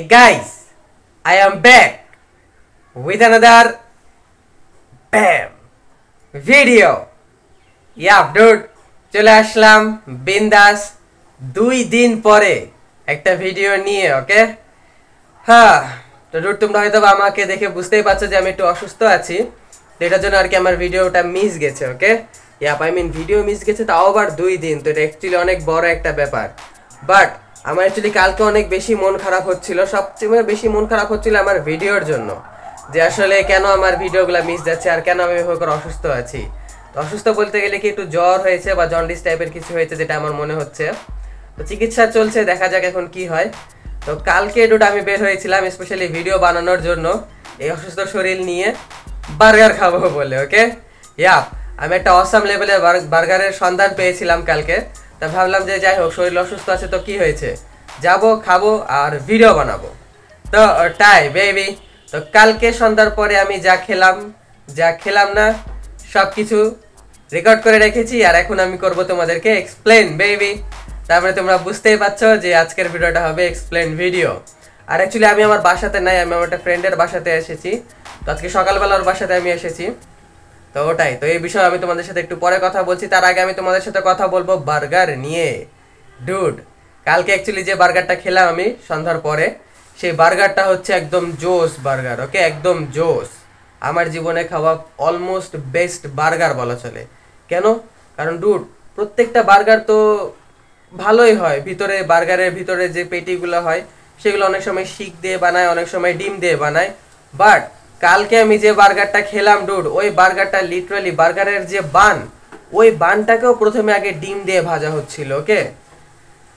Hey guys, I am back with another BAM video. Yeah dude, চলে আসলাম বিন্দাস 2 দিন পরে একটা ভিডিও নিয়ে ওকে। হ্যাঁ তো ডুড তোমরা হয়তো আমাকে দেখে বুঝতেই পারছো যে আমি একটু অসুস্থ আছি, তো এটার জন্য আর কি আমার ভিডিওটা মিস গেছে ওকে। ভিডিও মিস গেছে তাও আবার 2 দিন, তো এটা অ্যাকচুয়ালি অনেক বড় একটা ব্যাপার। বাট আমার অ্যাকচুয়ালি কালকে অনেক বেশি মন খারাপ হচ্ছিল, সবচেয়ে বেশি মন খারাপ হচ্ছিল আমার ভিডিওর জন্য, যে আসলে কেন আমার ভিডিওগুলো মিস যাচ্ছে আর কেন আমি এভাবে করে অসুস্থ আছি। তো অসুস্থ বলতে গেলে কি একটু জ্বর হয়েছে বা জন্ডিস টাইপের কিছু হয়েছে যেটা আমার মনে হচ্ছে, তো চিকিৎসা চলছে, দেখা যাক এখন কি হয়। তো কালকে ডুড আমি বের হয়েছিলাম স্পেশালি ভিডিও বানানোর জন্য এই অসুস্থ শরীর নিয়ে বার্গার খাবো বলে ওকে। আমি একটা অসাম লেভেলের বার্গারের সন্ধান পেয়েছিলাম কালকে, তা ভাবলাম যে যাই হোক শরীর অসুস্থ আছে তো কি হয়েছে, যাবো খাবো আর ভিডিও বানাবো, তো তাই বেবি। তো কালকে সন্ধ্যার পরে আমি যা খেলাম না সব কিছু রেকর্ড করে রেখেছি, আর এখন আমি করব তোমাদেরকে এক্সপ্লেন বেবি। তারপরে তোমরা বুঝতেই পারছো যে আজকের ভিডিওটা হবে এক্সপ্লেন ভিডিও। আর অ্যাকচুয়ালি আমি আমার বাসাতে নাই, আমি আমার একটা ফ্রেন্ডের বাসাতে এসেছি, তো আজকে সকালবেলা ওর বাসাতে আমি এসেছি, তো ওটাই। তো এই বিষয়ে আমি তোমাদের সাথে একটু পরে কথা বলছি, তার আগে আমি তোমাদের সাথে কথা বলবো বার্গার নিয়ে। ডুড কালকে অ্যাকচুয়ালি যে বার্গারটা খেলাম আমি সন্ধ্যার পরে, সেই বার্গারটা হচ্ছে একদম জোস বার্গার ওকে, একদম জোস। আমার জীবনে খাওয়া অলমোস্ট বেস্ট বার্গার বলা চলে। কেন? কারণ ডুড প্রত্যেকটা বার্গার তো ভালোই হয়, ভিতরে বার্গারের ভিতরে যে পেটিগুলো হয় সেগুলো অনেক সময় শিক দিয়ে বানায়, অনেক সময় ডিম দিয়ে বানায়। বাট কালকে আমি যে বার্গারটা খেলাম ডুড, ওই বার্গারটা লিটারালি বার্গারের যে বান, ওই বানটাকেও প্রথমে আগে ডিম দিয়ে ভাজা হচ্ছিল ওকে।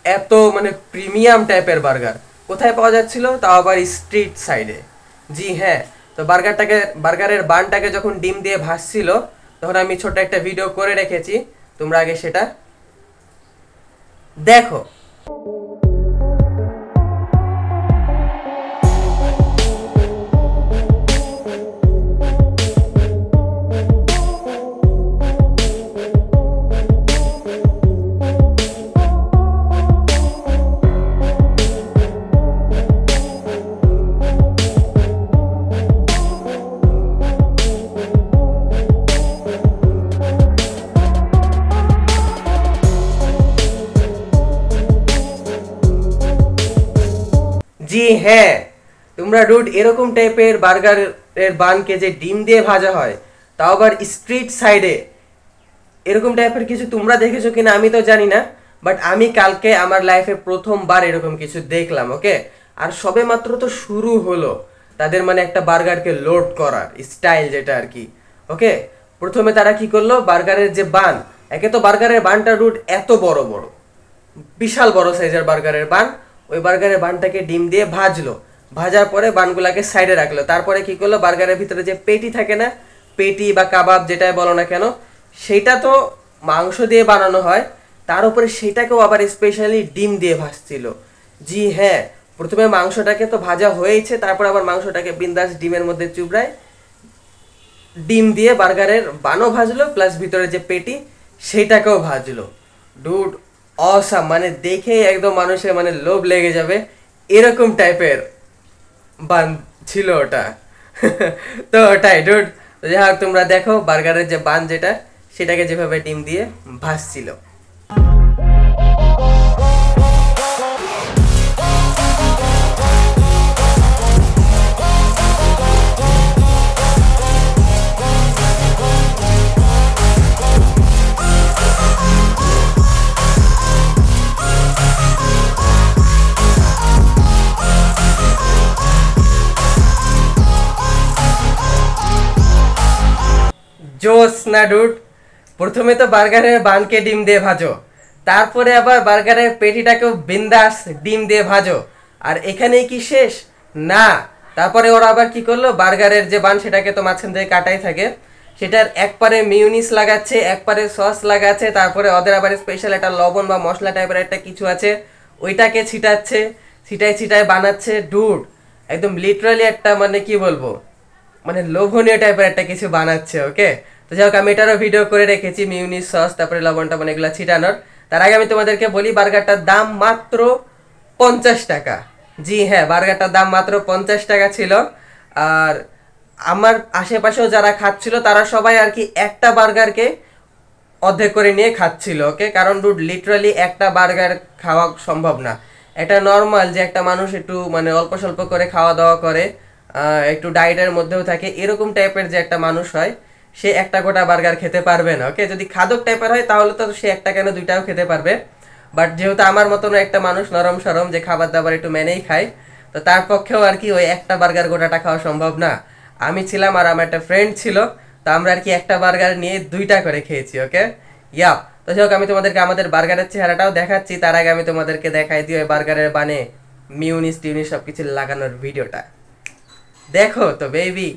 এত মানে প্রিমিয়াম টাইপের বার্গার কোথায় পাওয়া যাচ্ছিল, তাও আবার স্ট্রিট সাইডে। জি হ্যাঁ, তো বার্গারের বানটাকে যখন ডিম দিয়ে ভাজছিল তখন আমি ছোট একটা ভিডিও করে রেখেছি, তোমরা আগে সেটা দেখো। জি হ্যাঁ, তোমরা ডুড এরকম টাইপের বার্গারের বানকে যে ডিম দিয়ে ভাজা হয় তাও আবার স্ট্রিট সাইডে, এরকম টাইপের কিছু তোমরা দেখেছো কিনা আমি তো জানি না, বাট আমি কালকে আমার লাইফে প্রথমবার এরকম কিছু দেখলাম ওকে। আর সবে মাত্র তো শুরু হলো তাদের মানে একটা বার্গারকে লোড করার স্টাইল যেটা আর কি ওকে। প্রথমে তারা কি করলো, বার্গারের যে বান, একে তো বার্গারের বানটা ডুড এত বড় বড়, বিশাল বড় সাইজের বার্গারের বান, ওই বার্গারের বানটাকে ডিম দিয়ে ভাজলো, ভাজার পরে বানগুলাকে সাইডে রাখলো। তারপরে কি করলো, বার্গারের ভিতরে যে পেটি থাকে না, পেটি বা কাবাব যেটাই বলো না কেন, সেইটা তো মাংস দিয়ে বানানো হয়, তার উপরে সেটাকেও আবার স্পেশালি ডিম দিয়ে ভাজছিল। জি হ্যাঁ, প্রথমে মাংসটাকে তো ভাজা হয়েছে, তারপর আবার মাংসটাকে বিন্দাস ডিমের মধ্যে চুবড়ায় ডিম দিয়ে বার্গারের বানও ভাজলো, প্লাস ভিতরে যে পেটি সেটাকেও ভাজলো। ডুড অসাম, মানে দেখে একদম মানুষের মানে লোভ লেগে যাবে এরকম টাইপের বান ছিল ওটা। তো ওটাই ডুড, যাই হোক তোমরা দেখো বার্গারের যে বান যেটা, সেটাকে যেভাবে ডিম দিয়ে ভাজছিল। জোস না ডুড, প্রথমে তো বার্গারের বানকে ডিম দিয়ে ভাজো, তারপরে আবার বার্গারের পেটিটাকেও বিন্দাস ডিম দিয়ে ভাজো, আর এখানেই কি শেষ? না, তারপরে ওরা আবার কি করলো, বার্গারের যে বান সেটাকে তো মাঝখান থেকে কাটাই থাকে, সেটার একপারে মিউনিস লাগাচ্ছে, একপারে সস লাগাচ্ছে, তারপরে ওদের আবার স্পেশাল একটা লবণ বা মশলা টাইপের একটা কিছু আছে, ওইটাকে ছিটাচ্ছে, ছিটায় বানাচ্ছে। ডুড একদম লিটারালি একটা মানে কি বলবো, মানে লোভনীয় টাইপের একটা কিছু বানাচ্ছে ওকে। তো যাই হোক আমি এটারও ভিডিও করে রেখেছি, মিউনিস সস তারপরে লবণটা মানে এগুলো ছিটানোর। তার আগে আমি তোমাদেরকে বলি বার্গারটার দাম মাত্র 50 টাকা। জি হ্যাঁ, বার্গারটার দাম মাত্র 50 টাকা ছিল। আর আমার আশেপাশেও যারা খাচ্ছিল তারা সবাই আর কি একটা বার্গারকে অর্ধেক করে নিয়ে খাচ্ছিল। ওকে, কারণ ডুড লিটারালি একটা বার্গার খাওয়া সম্ভব না। এটা নর্মাল যে একটা মানুষ একটু মানে অল্প স্বল্প করে খাওয়া দাওয়া করে, একটু ডায়েটের মধ্যেও থাকে, এরকম টাইপের যে একটা মানুষ হয়, সে একটা গোটা বার্গার খেতে পারবে না। ওকে, যদি খাদক টাইপের হয় তাহলে তো সে একটা কেন দুইটাও খেতে পারবে। বাট যেহেতু আমার মতন একটা মানুষ নরম সরম যে খাবার দাবার একটু মেনেই খায়, তো তার পক্ষেও আর কি ওই একটা বার্গার গোটাটা খাওয়া সম্ভব না। আমি ছিলাম আর আমার একটা ফ্রেন্ড ছিল, তো আমরা আর কি একটা বার্গার নিয়ে দুইটা করে খেয়েছি। ওকে, ইয়াপ। তো যাই হোক, আমি তোমাদেরকে আমাদের বার্গারের চেহারাটাও দেখাচ্ছি। তার আগে আমি তোমাদেরকে দেখাই দিই ওই বার্গারের বানে মিউনিস টিউনিস সবকিছু লাগানোর ভিডিওটা। দেখো তো বেবি।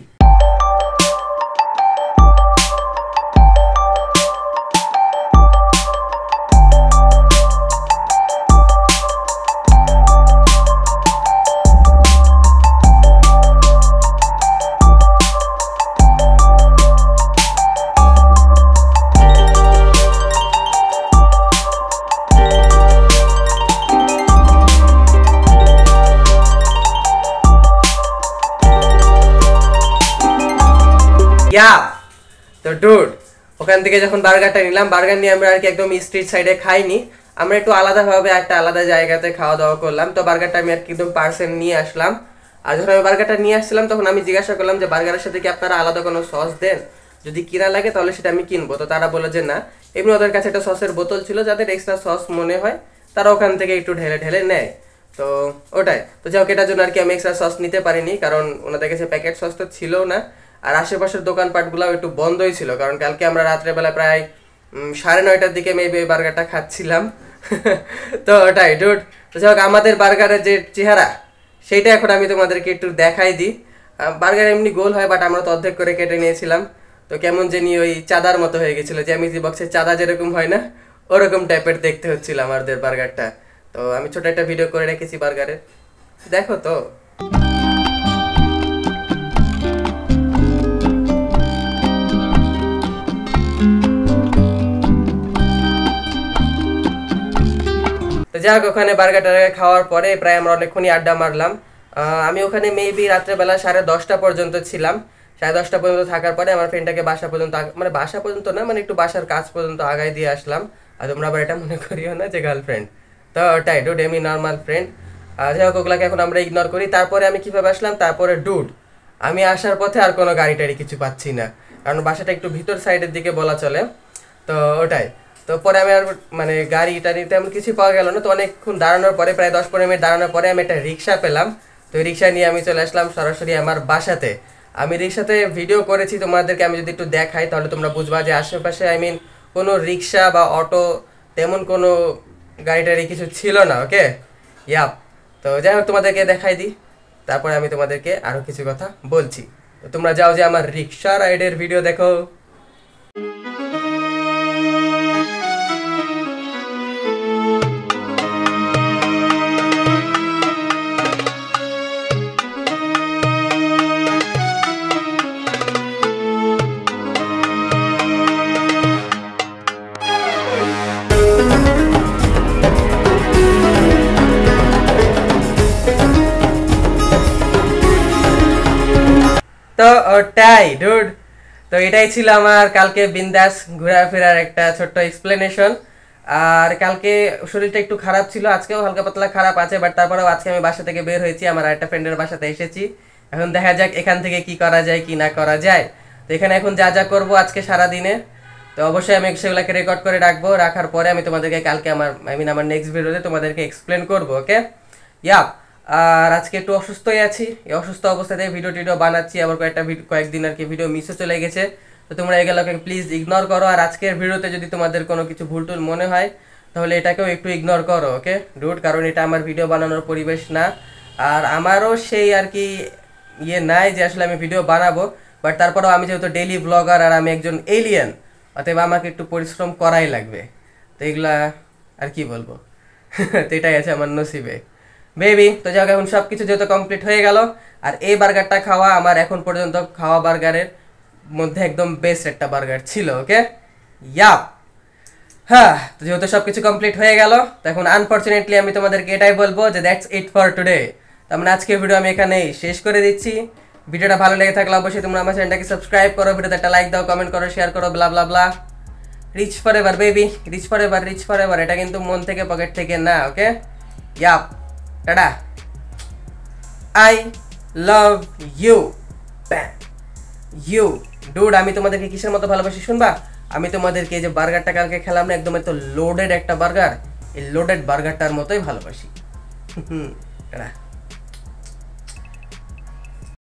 ইয়া, তো ডুড, ওখান থেকে যখন বার্গারটা নিলাম, বার্গার নিয়ে আমরা আর কি একদম স্ট্রিট সাইডে খাইনি, আমরা একটু আলাদাভাবে একটা আলাদা জায়গাতে খাওয়া দাওয়া করলাম। তো বার্গারটা আমি আর কি একদম পার্সেল নিয়ে আসলাম। আর যখন আমি বার্গারটা নিয়ে আসছিলাম তখন আমি জিজ্ঞাসা করলাম যে বার্গারের সাথে কি আপনারা আলাদা কোনো সস দেন, যদি কিনা লাগে তাহলে সেটা আমি কিনবো। তো তারা বলে যে না, এমনি ওদের কাছে একটা সসের বোতল ছিল, যাদের এক্সট্রা সস মনে হয় তারা ওখান থেকে একটু ঢেলে ঢেলে নেয়। তো ওটাই। তো যাই হোক, এটার জন্য আর কি আমি এক্সট্রা সস নিতে পারিনি, কারণ ওনাদের কাছে প্যাকেট সস তো ছিল না। আর আশেপাশের দোকানপাটগুলোও একটু বন্ধই ছিল, কারণ কালকে আমরা রাত্রেবেলা প্রায় 9:30টার দিকে মেবি বার্গারটা খাচ্ছিলাম। তো ওটাই ডুড। তো যাই হোক, আমাদের বার্গারের যে চেহারা সেইটা এখন আমি তোমাদেরকে একটু দেখাই দিই। বার্গার এমনি গোল হয়, বাট আমরা তো অর্ধেক করে কেটে নিয়েছিলাম। তো কেমন জানি ওই চাঁদার মতো হয়ে গেছিলো, জ্যামিতি বক্সের চাঁদা যেরকম হয় না, ওরকম টাইপের দেখতে হচ্ছিল আমাদের বার্গারটা। তো আমি ছোট একটা ভিডিও করে রেখেছি বার্গারের, দেখো তো। তো যাই হোক, ওখানে বার্গারটা খাওয়ার পরে প্রায় আমরা অনেকক্ষণই আড্ডা মারলাম। আমি ওখানে মেবি রাত্রেবেলা 10:30 পর্যন্ত ছিলাম। 10:30 পর্যন্ত থাকার পরে আমার ফ্রেন্ডটাকে বাসা পর্যন্ত, মানে বাসা পর্যন্ত না, মানে একটু বাসার কাজ পর্যন্ত আগায় দিয়ে আসলাম। আর তোমরা আবার এটা মনে করিও না যে গার্লফ্রেন্ড, তো ওটাই ডুড, এমনি নর্মাল ফ্রেন্ড। যাই হোক, ওগুলাকে এখন আমরা ইগনোর করি। তারপরে আমি কিভাবে আসলাম, তারপরে ডুড, আমি আসার পথে আর কোনো গাড়ি টাড়ি কিছু পাচ্ছি না, কারণ বাসাটা একটু ভিতর সাইডের দিকে বলা চলে। তো ওটাই। তো পরে আমি আর মানে গাড়ি টাড়ি তেমন কিছু পাওয়া গেল না। তো অনেকক্ষণ দাঁড়ানোর পরে, প্রায় 10-15 মিনিট দাঁড়ানোর পরে আমি একটা রিক্সা পেলাম। তো এই রিক্সা নিয়ে আমি চলে আসলাম সরাসরি আমার বাসাতে। আমি রিক্সাতে ভিডিও করেছি, তোমাদেরকে আমি যদি একটু দেখাই তাহলে তোমরা বুঝবা যে আশেপাশে কোনো রিক্সা বা অটো তেমন কোনো গাড়ি টাড়ি কিছু ছিল না। Okay, yup. তো যাই হোক, তোমাদেরকে দেখাই দিই, তারপরে আমি তোমাদেরকে আরও কিছু কথা বলছি। তো তোমরা যাও যে আমার রিক্সা রাইডের ভিডিও দেখো। তো ওটাই ডুড, তো এটাই ছিল আমার কালকে বিন্দাস ঘোরাফেরার একটা ছোট্ট এক্সপ্লেনেশন। আর কালকে শরীরটা একটু খারাপ ছিল, আজকেও হালকা পাতলা খারাপ আছে, বাট তারপরেও আজকে আমি বাসা থেকে বের হয়েছি, আমার একটা ফ্রেন্ডের বাসাতে এসেছি। এখন দেখা যাক এখান থেকে কি করা যায় কি না করা যায়। তো এখানে এখন যা যা করবো আজকে সারাদিনে, তো অবশ্যই আমি সেগুলোকে রেকর্ড করে রাখবো। রাখার পরে আমি তোমাদেরকে কালকে আমার নেক্সট ভিডিওতে তোমাদেরকে এক্সপ্লেন করবো। ওকে, ইয়াপ। আর আজকে একটু অসুস্থই আছি, এই অসুস্থ অবস্থাতে ভিডিও টিডিও বানাচ্ছি, আবার কয়েকদিন আর কি ভিডিও মিসও চলে গেছে। তো তোমরা এগুলোকে প্লিজ ইগনোর করো। আর আজকের ভিডিওতে যদি তোমাদের কোনো কিছু ভুল টুল মনে হয় তাহলে এটাকেও একটু ইগনোর করো। ওকে ডুড, কারণ এটা আমার ভিডিও বানানোর পরিবেশ না। আর আমারও সেই আর কি নাই যে আসলে আমি ভিডিও বানাবো, বাট তারপরেও আমি যেহেতু ডেইলি ব্লগার আর আমি একজন এলিয়েন, অতএব আমাকে একটু পরিশ্রম করাই লাগবে। তো এগুলা আর কি বলবো। তো এটাই আছে আমার নসিবে বেবি। তো যাক, এখন সব কিছু যেহেতু কমপ্লিট হয়ে গেল, আর এই বার্গারটা খাওয়া আমার এখন পর্যন্ত খাওয়া বার্গারের মধ্যে একদম বেস্ট একটা বার্গার ছিল। ওকে, ইয়াপ। হ্যাঁ, তো যেহেতু সব কিছু কমপ্লিট হয়ে গেল, তো এখন আনফর্চুনেটলি আমি তোমাদেরকে এটাই বলবো যে দ্যাটস ইট ফর টুডে। তার মানে আজকের ভিডিও আমি এখানেই শেষ করে দিচ্ছি। ভিডিওটা ভালো লেগে থাকলে অবশ্যই তোমরা আমার চ্যানেলটাকে সাবস্ক্রাইব করো, ভিডিওতে একটা লাইক দাও, কমেন্ট করো, শেয়ার করো, blah blah blah. Rich forever baby, rich forever, rich forever. এটা কিন্তু মন থেকে পকেট থেকে না, okay? Yup, tata. I love you, you dude. আমি তোমাদেরকে কিসের মতো ভালোবাসি শুনবা? আমি তোমাদেরকে যে বার্গারটা কালকে খেলাম না, একদম এত লোডেড একটা বার্গার, এই লোডেড বার্গারটার মতোই ভালোবাসি। টাটা।